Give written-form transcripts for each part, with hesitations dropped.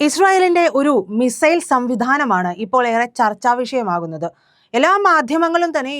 ഇസ്രായേലിന്റെ ഒരു മിസൈൽ സംവിധാനമാണ് ഇപ്പോൾ ഏറെ ചർച്ചാ വിഷയമാകുന്നത്. എല്ലാ മാധ്യമങ്ങളും തന്നെ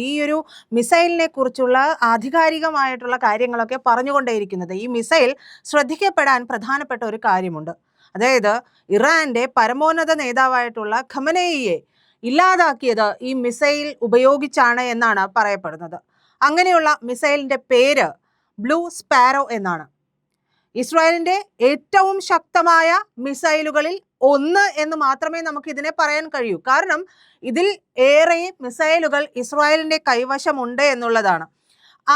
ഈ ഒരു മിസൈലിനെ കുറിച്ചുള്ള ആധികാരികമായിട്ടുള്ള കാര്യങ്ങളൊക്കെ പറഞ്ഞുകൊണ്ടേയിരിക്കുന്നത്. ഈ മിസൈൽ ശ്രദ്ധിക്കപ്പെടാൻ പ്രധാനപ്പെട്ട ഒരു കാര്യമുണ്ട്. അതായത് ഇറാന്റെ പരമോന്നത നേതാവായിട്ടുള്ള ഖമനേയിയെ ഇല്ലാതാക്കിയത് ഈ മിസൈൽ ഉപയോഗിച്ചാണ് എന്നാണ് പറയപ്പെടുന്നത്. അങ്ങനെയുള്ള മിസൈലിന്റെ പേര് ബ്ലൂ സ്പാരോ എന്നാണ്. ഇസ്രായേലിന്റെ ഏറ്റവും ശക്തമായ മിസൈലുകളിൽ ഒന്ന് എന്ന് മാത്രമേ നമുക്ക് ഇതിനെ പറയാൻ കഴിയൂ. കാരണം ഇതിൽ ഏറെ മിസൈലുകൾ ഇസ്രായേലിന്റെ കൈവശമുണ്ട് എന്നുള്ളതാണ്.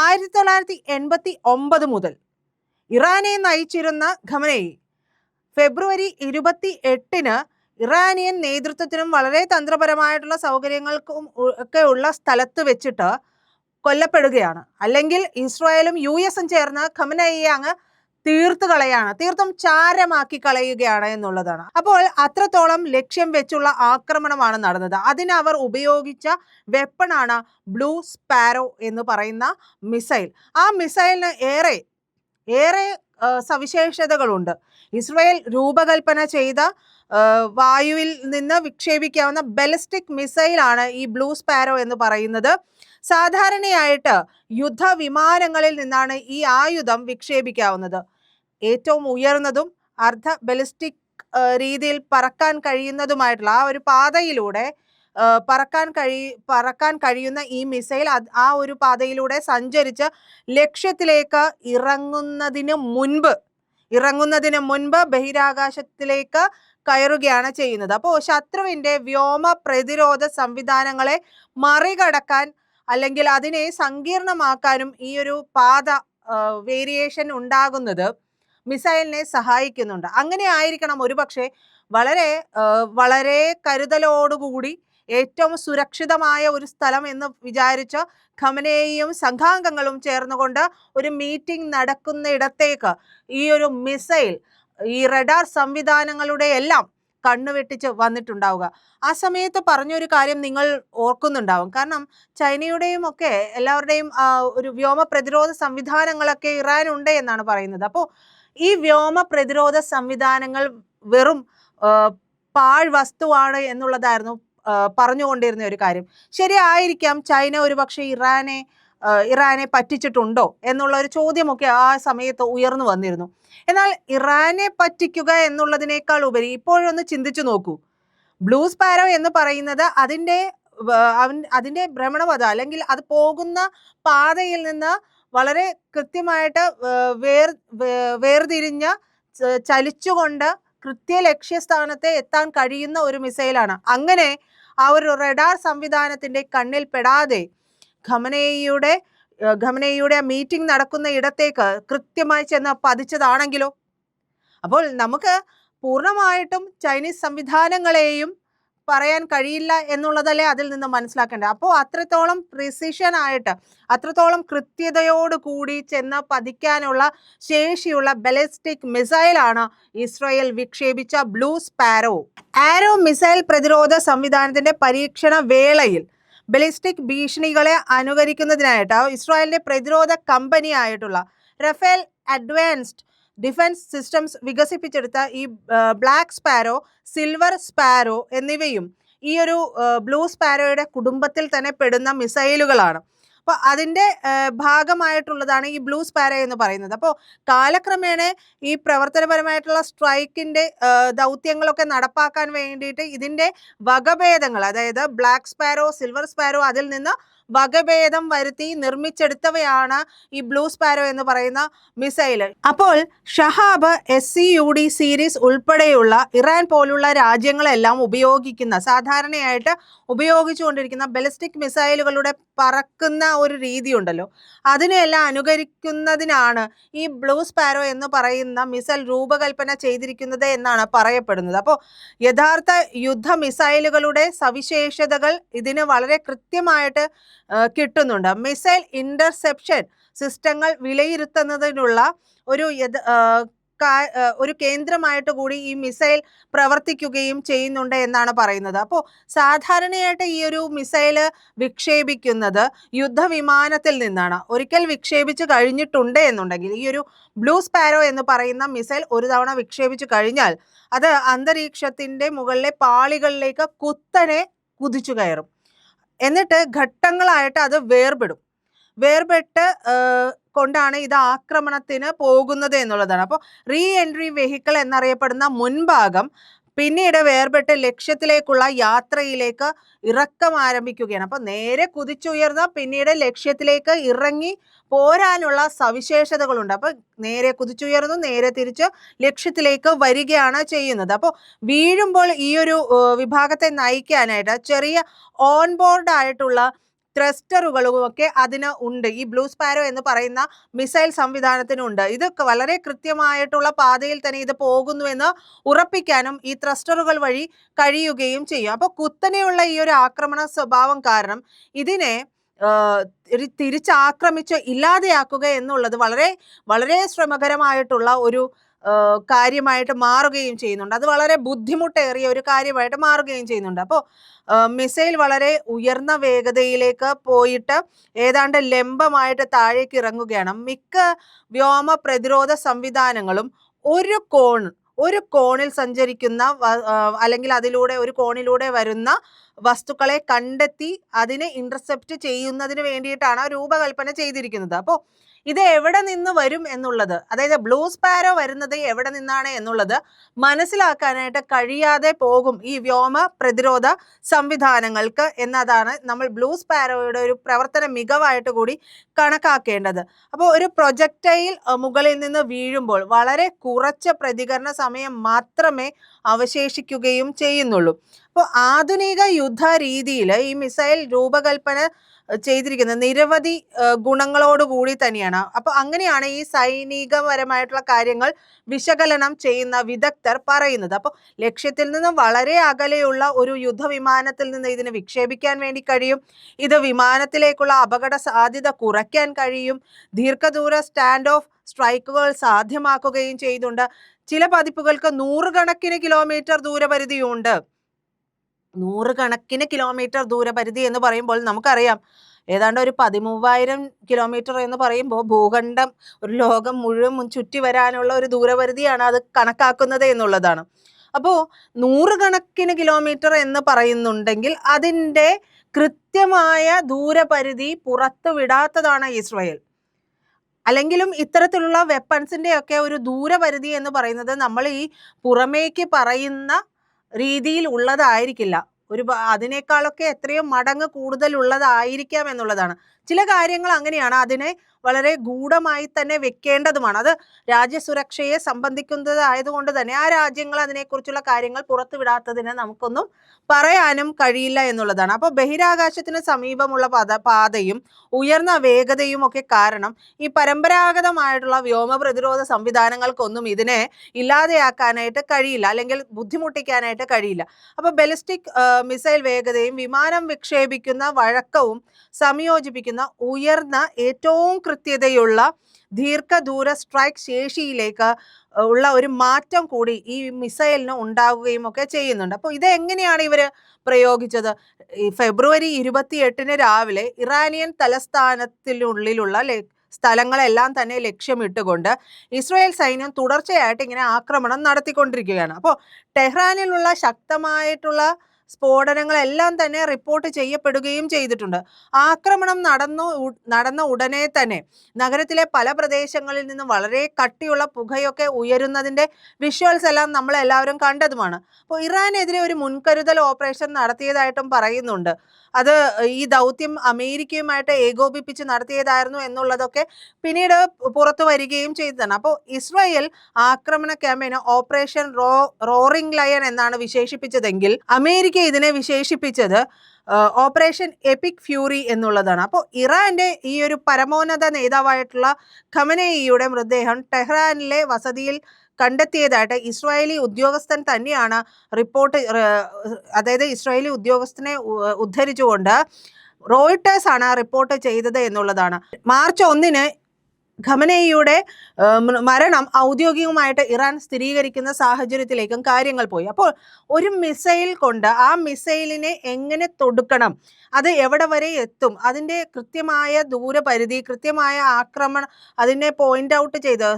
1989 മുതൽ ഇറാനെ നയിച്ചിരുന്ന ഖമനേയി ഫെബ്രുവരി 28-ന് ഇറാനിയൻ നേതൃത്വത്തിനും വളരെ തന്ത്രപരമായിട്ടുള്ള സൗകര്യങ്ങൾക്കും ഒക്കെ ഉള്ള സ്ഥലത്ത് വെച്ചിട്ട് കൊല്ലപ്പെടുകയാണ്. അല്ലെങ്കിൽ ഇസ്രായേലും US ചേർന്ന് ഖമനേയിയെ അങ്ങ് തീർത്തും ചാരമാക്കി കളയുകയാണ് എന്നുള്ളതാണ്. അപ്പോൾ അത്രത്തോളം ലക്ഷ്യം വെച്ചുള്ള ആക്രമണമാണ് നടന്നത്. അതിന് അവർ ഉപയോഗിച്ച വെപ്പണാണ് ബ്ലൂ സ്പാരോ എന്ന് പറയുന്ന മിസൈൽ. ആ മിസൈലിന് ഏറെ സവിശേഷതകളുണ്ട്. ഇസ്രായേൽ രൂപകൽപ്പന ചെയ്ത വായുവിൽ നിന്ന് വിക്ഷേപിക്കാവുന്ന ബലിസ്റ്റിക് മിസൈലാണ് ഈ ബ്ലൂ സ്പാരോ എന്ന് പറയുന്നത്. സാധാരണയായിട്ട് യുദ്ധവിമാനങ്ങളിൽ നിന്നാണ് ഈ ആയുധം വിക്ഷേപിക്കാവുന്നത്. ഏറ്റവും ഉയർന്നതും അർദ്ധ ബലിസ്റ്റിക് രീതിയിൽ പറക്കാൻ കഴിയുന്നതുമായിട്ടുള്ള ആ ഒരു പാതയിലൂടെ പറക്കാൻ കഴിയുന്ന ഈ മിസൈൽ ആ ഒരു പാതയിലൂടെ സഞ്ചരിച്ച് ലക്ഷ്യത്തിലേക്ക് ഇറങ്ങുന്നതിന് മുൻപ് ബഹിരാകാശത്തിലേക്ക് കയറുകയാണ് ചെയ്യുന്നത്. അപ്പോൾ ശത്രുവിന്റെ വ്യോമ പ്രതിരോധ സംവിധാനങ്ങളെ മറികടക്കാൻ അല്ലെങ്കിൽ അതിനെ സങ്കീർണമാക്കാനും ഈ ഒരു പാത വേരിയേഷൻ ഉണ്ടാകുന്നത് മിസൈലിനെ സഹായിക്കുന്നുണ്ട്. അങ്ങനെ ആയിരിക്കണം ഒരുപക്ഷെ വളരെ കരുതലോടുകൂടി ഏറ്റവും സുരക്ഷിതമായ ഒരു സ്ഥലം എന്ന് വിചാരിച്ച ഖമനേയിയും സംഘാംഗങ്ങളും ചേർന്നുകൊണ്ട് ഒരു മീറ്റിംഗ് നടക്കുന്നിടത്തേക്ക് ഈ ഒരു മിസൈൽ ഈ റഡാർ സംവിധാനങ്ങളുടെ എല്ലാം കണ്ണുവെട്ടിച്ച് വന്നിട്ടുണ്ടാവുക. ആ സമയത്ത് പറഞ്ഞൊരു കാര്യം നിങ്ങൾ ഓർക്കുന്നുണ്ടാവും. കാരണം ചൈനയുടെയും ഒക്കെ എല്ലാവരുടെയും ഒരു വ്യോമ പ്രതിരോധ സംവിധാനങ്ങളൊക്കെ ഇറാനുണ്ട് എന്നാണ് പറയുന്നത്. അപ്പോൾ ഈ വ്യോമ പ്രതിരോധ സംവിധാനങ്ങൾ വെറും പാഴ് വസ്തുവാണ് എന്നുള്ളതായിരുന്നു പറഞ്ഞുകൊണ്ടിരുന്ന ഒരു കാര്യം. ശരിയായിരിക്കാം, ചൈന ഒരുപക്ഷെ ഇറാനെ പറ്റിച്ചിട്ടുണ്ടോ എന്നുള്ള ഒരു ചോദ്യമൊക്കെ ആ സമയത്ത് ഉയർന്നു വന്നിരുന്നു. എന്നാൽ ഇറാനെ പറ്റിക്കുക എന്നുള്ളതിനേക്കാൾ ഉപരി ഇപ്പോഴൊന്ന് ചിന്തിച്ചു നോക്കൂ. ബ്ലൂ സ്പാരോ എന്ന് പറയുന്നത് അതിന്റെ ഭ്രമണപഥ അല്ലെങ്കിൽ അത് പോകുന്ന പാതയിൽ നിന്ന് വളരെ കൃത്യമായിട്ട് വേർതിരിഞ്ഞ് ചലിച്ചുകൊണ്ട് കൃത്യ ലക്ഷ്യസ്ഥാനത്തെ എത്താൻ കഴിയുന്ന ഒരു മിസൈലാണ്. അങ്ങനെ ആ ഒരു റഡാർ സംവിധാനത്തിന്റെ കണ്ണിൽ പെടാതെ ഖമനേയിയുടെ മീറ്റിംഗ് നടക്കുന്ന ഇടത്തേക്ക് കൃത്യമായി ചെന്ന് പതിച്ചതാണെങ്കിലോ? അപ്പോൾ നമുക്ക് പൂർണ്ണമായിട്ടും ചൈനീസ് സംവിധാനങ്ങളെയും പറയാൻ കഴിയില്ല എന്നുള്ളതല്ലേ അതിൽ നിന്ന് മനസ്സിലാക്കേണ്ടത്. അപ്പോൾ അത്രത്തോളം പ്രിസിഷൻ ആയിട്ട് അത്രത്തോളം കൃത്യതയോട് കൂടി ചെന്ന് പതിക്കാനുള്ള ശേഷിയുള്ള ബലിസ്റ്റിക് മിസൈലാണ് ഇസ്രായേൽ വിക്ഷേപിച്ച ബ്ലൂ സ്പാരോ. ആരോ മിസൈൽ പ്രതിരോധ സംവിധാനത്തിന്റെ പരീക്ഷണ വേളയിൽ ബലിസ്റ്റിക് ഭീഷണികളെ അനുകരിക്കുന്നതിനായിട്ട് ഇസ്രായേലിന്റെ പ്രതിരോധ കമ്പനി ആയിട്ടുള്ള റഫേൽ അഡ്വാൻസ്ഡ് ഡിഫൻസ് സിസ്റ്റംസ് വികസിപ്പിച്ചെടുത്ത ഈ ബ്ലാക്ക് സ്പാരോ, സിൽവർ സ്പാരോ എന്നിവയും ഈ ഒരു ബ്ലൂ സ്പാരോയുടെ കുടുംബത്തിൽ തന്നെ പെടുന്ന മിസൈലുകളാണ്. അപ്പോൾ അതിൻ്റെ ഭാഗമായിട്ടുള്ളതാണ് ഈ ബ്ലൂ സ്പാരോ എന്ന് പറയുന്നത്. അപ്പോൾ കാലക്രമേണ ഈ പ്രവർത്തനപരമായിട്ടുള്ള സ്ട്രൈക്കിൻ്റെ ദൗത്യങ്ങളൊക്കെ നടപ്പാക്കാൻ വേണ്ടിയിട്ട് ഇതിൻ്റെ വകഭേദങ്ങൾ, അതായത് ബ്ലാക്ക് സ്പാരോ, സിൽവർ സ്പാരോ, അതിൽ നിന്ന് വകഭേദം വരുത്തി നിർമ്മിച്ചെടുത്തവയാണ് ഈ ബ്ലൂ സ്പാരോ എന്ന് പറയുന്ന മിസൈൽ. അപ്പോൾ ഷഹാബ് SCUD സീരീസ് ഉൾപ്പെടെയുള്ള ഇറാൻ പോലുള്ള രാജ്യങ്ങളെല്ലാം സാധാരണയായിട്ട് ഉപയോഗിച്ചുകൊണ്ടിരിക്കുന്ന ബലിസ്റ്റിക് മിസൈലുകളുടെ പറക്കുന്ന ഒരു രീതി ഉണ്ടല്ലോ, അതിനെല്ലാം അനുകരിക്കുന്നതിനാണ് ഈ ബ്ലൂ സ്പാരോ എന്ന് പറയുന്ന മിസൈൽ രൂപകൽപ്പന ചെയ്തിരിക്കുന്നത് എന്നാണ് പറയപ്പെടുന്നത്. അപ്പോൾ യഥാർത്ഥ യുദ്ധ മിസൈലുകളുടെ സവിശേഷതകൾ ഇതിന് വളരെ കൃത്യമായിട്ട് കിട്ടുന്നുണ്ട്. മിസൈൽ ഇന്റർസെപ്ഷൻ സിസ്റ്റങ്ങൾ വിലയിരുത്തുന്നതിനുള്ള ഒരു ഒരു കേന്ദ്രമായിട്ട് കൂടി ഈ മിസൈൽ പ്രവർത്തിക്കുകയും ചെയ്യുന്നുണ്ട് എന്നാണ് പറയുന്നത്. അപ്പോൾ സാധാരണയായിട്ട് ഈ ഒരു മിസൈൽ വിക്ഷേപിക്കുന്നത് യുദ്ധവിമാനത്തിൽ നിന്നാണ്. ഒരിക്കൽ വിക്ഷേപിച്ച് കഴിഞ്ഞിട്ടുണ്ട് എന്നുണ്ടെങ്കിൽ, ഈ ഒരു ബ്ലൂ സ്പാരോ എന്ന് പറയുന്ന മിസൈൽ ഒരു തവണ വിക്ഷേപിച്ചു കഴിഞ്ഞാൽ അത് അന്തരീക്ഷത്തിന്റെ മുകളിലെ പാളികളിലേക്ക് കുത്തനെ കുതിച്ചു കയറും. എന്നിട്ട് ഘട്ടങ്ങളായിട്ട് അത് വേർപെട്ട് കൊണ്ടാണ് ഇത് ആക്രമണത്തിന് പോകുന്നത് എന്നുള്ളതാണ്. അപ്പോൾ റീ എൻട്രി വെഹിക്കിൾ എന്നറിയപ്പെടുന്ന മുൻഭാഗം പിന്നീട് വേർപെട്ട് ലക്ഷ്യത്തിലേക്കുള്ള യാത്രയിലേക്ക് ഇറക്കം ആരംഭിക്കുകയാണ്. അപ്പോൾ നേരെ കുതിച്ചുയർന്ന പിന്നീട് ലക്ഷ്യത്തിലേക്ക് ഇറങ്ങി പോരാനുള്ള സവിശേഷതകളുണ്ട്. അപ്പോൾ നേരെ കുതിച്ചുയർന്നു, നേരെ തിരിച്ച് ലക്ഷ്യത്തിലേക്ക് വരികയാണ് ചെയ്യുന്നത്. അപ്പോൾ വീഴുമ്പോൾ ഈ ഒരു വിഭാഗത്തെ നയിക്കാനായിട്ട് ചെറിയ ഓൺബോർഡ് ആയിട്ടുള്ള ത്രസ്റ്ററുകളുമൊക്കെ അതിന് ഉണ്ട്. ഈ ബ്ലൂ സ്പാരോ എന്ന് പറയുന്ന മിസൈൽ സംവിധാനത്തിനുണ്ട്. ഇത് വളരെ കൃത്യമായിട്ടുള്ള പാതയിൽ തന്നെ ഇത് പോകുന്നുവെന്ന് ഉറപ്പിക്കാനും ഈ ത്രസ്റ്ററുകൾ വഴി കഴിയുകയും ചെയ്യും. അപ്പോൾ കുത്തനെയുള്ള ഈ ഒരു ആക്രമണ സ്വഭാവം കാരണം ഇതിനെ തിരിച്ചാക്രമിച്ച് ഇല്ലാതെയാക്കുക എന്നുള്ളത് വളരെ വളരെ ശ്രമകരമായിട്ടുള്ള ഒരു കാര്യമായിട്ട് മാറുകയും ചെയ്യുന്നുണ്ട്. അത് വളരെ ബുദ്ധിമുട്ടേറിയ ഒരു കാര്യമായിട്ട് മാറുകയും ചെയ്യുന്നുണ്ട്. അപ്പോൾ മിസൈൽ വളരെ ഉയർന്ന വേഗതയിലേക്ക് പോയിട്ട് ഏതാണ്ട് ലംബമായിട്ട് താഴേക്ക് ഇറങ്ങുകയാണ്. മിക്ക വ്യോമ പ്രതിരോധ സംവിധാനങ്ങളും ഒരു കോണിൽ സഞ്ചരിക്കുന്ന അല്ലെങ്കിൽ ഒരു കോണിലൂടെ വരുന്ന വസ്തുക്കളെ കണ്ടെത്തി അതിനെ ഇന്റർസെപ്റ്റ് ചെയ്യുന്നതിന് വേണ്ടിയിട്ടാണ് രൂപകൽപ്പന ചെയ്തിരിക്കുന്നത്. അപ്പോൾ ഇത് എവിടെ നിന്ന് വരും എന്നുള്ളത്, അതായത് ബ്ലൂ സ്പാരോ വരുന്നത് എവിടെ നിന്നാണ് എന്നുള്ളത് മനസ്സിലാക്കാനായിട്ട് കഴിയാതെ പോകും ഈ വ്യോമ പ്രതിരോധ സംവിധാനങ്ങൾക്ക് എന്നതാണ് നമ്മൾ ബ്ലൂ സ്പാരോയുടെ ഒരു പ്രവർത്തന മികവായിട്ട് കൂടി കണക്കാക്കേണ്ടത്. അപ്പോൾ ഒരു പ്രൊജക്ടൈൽ മുകളിൽ നിന്ന് വീഴുമ്പോൾ വളരെ കുറച്ച പ്രതികരണ സമയം മാത്രമേ അവശേഷിക്കുകയും ചെയ്യുന്നുള്ളൂ. അപ്പോൾ ആധുനിക യുദ്ധ രീതിയിൽ ഈ മിസൈൽ രൂപകൽപ്പന ചെയ്തിരിക്കുന്നത് നിരവധി ഗുണങ്ങളോടുകൂടി തന്നെയാണ്. അപ്പോൾ അങ്ങനെയാണ് ഈ സൈനികപരമായിട്ടുള്ള കാര്യങ്ങൾ വിശകലനം ചെയ്യുന്ന വിദഗ്ധർ പറയുന്നത്. അപ്പോൾ ലക്ഷ്യത്തിൽ നിന്നും വളരെ അകലെയുള്ള ഒരു യുദ്ധവിമാനത്തിൽ നിന്ന് ഇതിന് വിക്ഷേപിക്കാൻ വേണ്ടി കഴിയും. ഇത് വിമാനത്തിലേക്കുള്ള അപകട സാധ്യത കുറയ്ക്കാൻ കഴിയും. ദീർഘദൂര സ്റ്റാൻഡ് ഓഫ് സ്ട്രൈക്കുകൾ സാധ്യമാക്കുകയും ചെയ്യുന്നുണ്ട്. ചില പതിപ്പുകൾക്ക് 100 കണക്കിന് കിലോമീറ്റർ ദൂരപരിധിയുണ്ട്. 100 കണക്കിന് കിലോമീറ്റർ ദൂരപരിധി എന്ന് പറയുമ്പോൾ നമുക്കറിയാം ഏതാണ്ട് ഒരു 13,000 കിലോമീറ്റർ എന്ന് പറയുമ്പോൾ ഭൂഖണ്ഡം, ഒരു ലോകം മുഴുവൻ ചുറ്റി വരാനുള്ള ഒരു ദൂരപരിധിയാണ് അത് കണക്കാക്കുന്നത് എന്നുള്ളതാണ്. അപ്പോൾ 100 കണക്കിന് കിലോമീറ്റർ എന്ന് പറയുന്നുണ്ടെങ്കിൽ അതിൻ്റെ കൃത്യമായ ദൂരപരിധി പുറത്തു വിടാത്തതാണ് ഇസ്രായേൽ. അല്ലെങ്കിലും ഇത്തരത്തിലുള്ള വെപ്പൺസിൻ്റെ ഒക്കെ ഒരു ദൂരപരിധി എന്ന് പറയുന്നത് നമ്മൾ ഈ പുറമേക്ക് പറയുന്ന രീതിയിൽ ഉള്ളതായിരിക്കില്ല. അതിനേക്കാളൊക്കെ എത്രയോ മടങ്ങ് കൂടുതൽ ഉള്ളതായിരിക്കാം എന്നുള്ളതാണ്. ചില കാര്യങ്ങൾ അങ്ങനെയാണ്, അതിനെ വളരെ ഗൂഢമായി തന്നെ വെക്കേണ്ടതുമാണ്. അത് രാജ്യസുരക്ഷയെ സംബന്ധിക്കുന്നതായതുകൊണ്ട് തന്നെ ആ രാജ്യങ്ങൾ അതിനെക്കുറിച്ചുള്ള കാര്യങ്ങൾ പുറത്തുവിടാത്തതിന് നമുക്കൊന്നും പറയാനും കഴിയില്ല എന്നുള്ളതാണ്. അപ്പോൾ ബഹിരാകാശത്തിന് സമീപമുള്ള പാതയും ഉയർന്ന വേഗതയും ഒക്കെ കാരണം ഈ പരമ്പരാഗതമായിട്ടുള്ള വ്യോമ പ്രതിരോധ സംവിധാനങ്ങൾക്കൊന്നും ഇതിനെ ഇല്ലാതെയാക്കാനായിട്ട് കഴിയില്ല, അല്ലെങ്കിൽ ബുദ്ധിമുട്ടിക്കാനായിട്ട് കഴിയില്ല. അപ്പോൾ ബലിസ്റ്റിക് മിസൈൽ വേഗതയും വിമാനം വിക്ഷേപിക്കുന്ന വഴക്കവും സംയോജിപ്പിക്കുന്ന ഉയർന്ന ഏറ്റവും കൃത്യതയുള്ള ദീർഘദൂര സ്ട്രൈക്ക് ശേഷിയിലേക്ക് ഉള്ള ഒരു മാറ്റം കൂടി ഈ മിസൈലിന് ഉണ്ടാവുകയും ഒക്കെ ചെയ്യുന്നുണ്ട്. അപ്പോൾ ഇത് എങ്ങനെയാണ് ഇവർ പ്രയോഗിച്ചത്? ഫെബ്രുവരി 28 രാവിലെ ഇറാനിയൻ തലസ്ഥാനത്തിനുള്ളിലുള്ള സ്ഥലങ്ങളെല്ലാം തന്നെ ലക്ഷ്യമിട്ടുകൊണ്ട് ഇസ്രായേൽ സൈന്യം തുടർച്ചയായിട്ട് ഇങ്ങനെ ആക്രമണം നടത്തിക്കൊണ്ടിരിക്കുകയാണ്. അപ്പോൾ ടെഹ്റാനിലുള്ള ശക്തമായിട്ടുള്ള സ്ഫോടനങ്ങളെല്ലാം തന്നെ റിപ്പോർട്ട് ചെയ്യപ്പെടുകയും ചെയ്തിട്ടുണ്ട്. ആക്രമണം നടന്ന ഉടനെ തന്നെ നഗരത്തിലെ പല പ്രദേശങ്ങളിൽ നിന്നും വളരെ കട്ടിയുള്ള പുകയൊക്കെ ഉയരുന്നതിൻ്റെ വിഷ്വൽസ് എല്ലാം നമ്മളെല്ലാവരും കണ്ടതുമാണ്. അപ്പോൾ ഇറാനെതിരെ ഒരു മുൻകരുതൽ ഓപ്പറേഷൻ നടത്തിയതായിട്ടും പറയുന്നുണ്ട്. അത് ഈ ദൗത്യം അമേരിക്കയുമായിട്ട് ഏകോപിപ്പിച്ച് നടത്തിയതായിരുന്നു എന്നുള്ളതൊക്കെ പിന്നീട് പുറത്തു വരികയും ചെയ്തതാണ്. അപ്പോൾ ഇസ്രായേൽ ആക്രമണ ക്യാമ്പയിന് ഓപ്പറേഷൻ റോറിംഗ് ലയൺ എന്നാണ് വിശേഷിപ്പിച്ചതെങ്കിൽ അമേരിക്ക ഇതിനെ വിശേഷിപ്പിച്ചത് ഓപ്പറേഷൻ എപ്പിക് ഫ്യൂറി എന്നുള്ളതാണ്. അപ്പോൾ ഇറാന്റെ ഈ ഒരു പരമോന്നത നേതാവായിട്ടുള്ള ഖമനേയിയുടെ മൃതദേഹം ടെഹ്റാനിലെ വസതിയിൽ കണ്ടെത്തിയതായിട്ട് ഇസ്രായേലി ഉദ്യോഗസ്ഥൻ തന്നെയാണ് അതായത് ഇസ്രായേലി ഉദ്യോഗസ്ഥനെ ഉദ്ധരിച്ചുകൊണ്ട് റോയിട്ടേഴ്സ് ആണ് റിപ്പോർട്ട് ചെയ്തത് എന്നുള്ളതാണ്. മാർച്ച് 1 ഖമനേയിയുടെ മരണം ഔദ്യോഗികമായിട്ട് ഇറാൻ സ്ഥിരീകരിക്കുന്ന സാഹചര്യത്തിലേക്കും കാര്യങ്ങൾ പോയി. അപ്പോൾ ഒരു മിസൈൽ കൊണ്ട് ആ മിസൈലിനെ എങ്ങനെ തൊടുക്കണം, അത് എവിടെ വരെ എത്തും, അതിൻ്റെ കൃത്യമായ ദൂരപരിധി, കൃത്യമായ ആക്രമണം, അതിനെ പോയിന്റ് ഔട്ട് ചെയ്ത്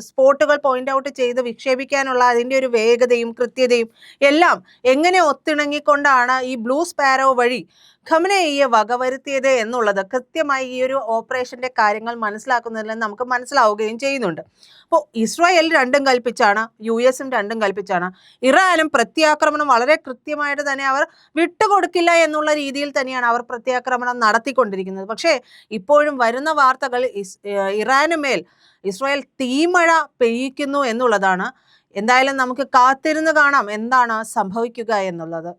സ്പോട്ടുകൾ പോയിന്റ് ഔട്ട് ചെയ്ത് വിക്ഷേപിക്കാനുള്ള അതിൻ്റെ ഒരു വേഗതയും കൃത്യതയും എല്ലാം എങ്ങനെ ഒത്തിണങ്ങിക്കൊണ്ടാണ് ഈ ബ്ലൂ സ്പാരോ വഴി ഖമനേയിയെ വകവരുത്തിയത് എന്നുള്ളത് കൃത്യമായി ഈ ഒരു ഓപ്പറേഷന്റെ കാര്യങ്ങൾ മനസ്സിലാക്കുന്നതിൽ നമുക്ക് മനസ്സിലാവുകയും ചെയ്യുന്നുണ്ട്. അപ്പോൾ ഇസ്രായേൽ രണ്ടും കൽപ്പിച്ചാണ്, US രണ്ടും കൽപ്പിച്ചാണ്, ഇറാനും പ്രത്യാക്രമണം വളരെ കൃത്യമായിട്ട് തന്നെ അവർ വിട്ടുകൊടുക്കില്ല എന്നുള്ള രീതിയിൽ തന്നെയാണ് അവർ പ്രത്യാക്രമണം നടത്തിക്കൊണ്ടിരിക്കുന്നത്. പക്ഷേ ഇപ്പോഴും വരുന്ന വാർത്തകൾ ഇറാന് മേൽ ഇസ്രായേൽ തീമഴ പെയ്യിക്കുന്നു എന്നുള്ളതാണ്. എന്തായാലും നമുക്ക് കാത്തിരുന്ന് കാണാം എന്താണ് സംഭവിക്കുക എന്നുള്ളത്.